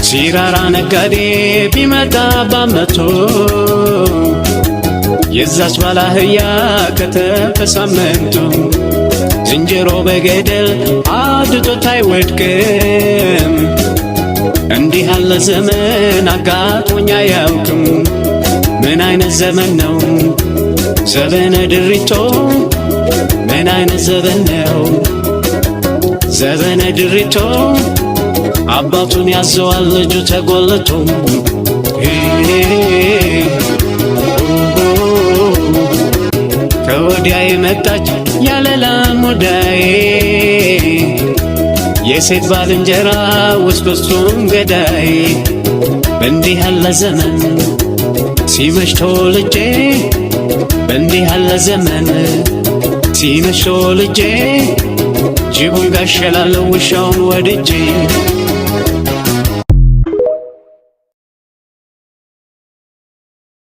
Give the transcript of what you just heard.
ሲራራ ነጋዴ ቢመጣ ባመቶ የዛች ባላህያ ከተፈሳመንቱ ዝንጀሮ በገደል አድቶት አይወድቅም። እንዲህ ያለ ዘመን አጋጥሞኝ አያውቅም። ምን አይነት ዘመን ነው ዘበነ ድሪቶ? ምን አይነት ዘመን ነው ዘበነ ድሪቶ? አባቱን ያዘዋል ልጁ ተጎልቶ ከወዲያ የመጣች ያለላ ሙዳዬ የሴት ባልንጀራ ውስጥ ውስጡን ገዳይ። በእንዲህ ያለ ዘመን ሲመሽ ተወልጄ በእንዲህ ያለ ዘመን ሲመሽ ተወልጄ ጅቡን ጋሸላለሁ ውሻውን ወድጄ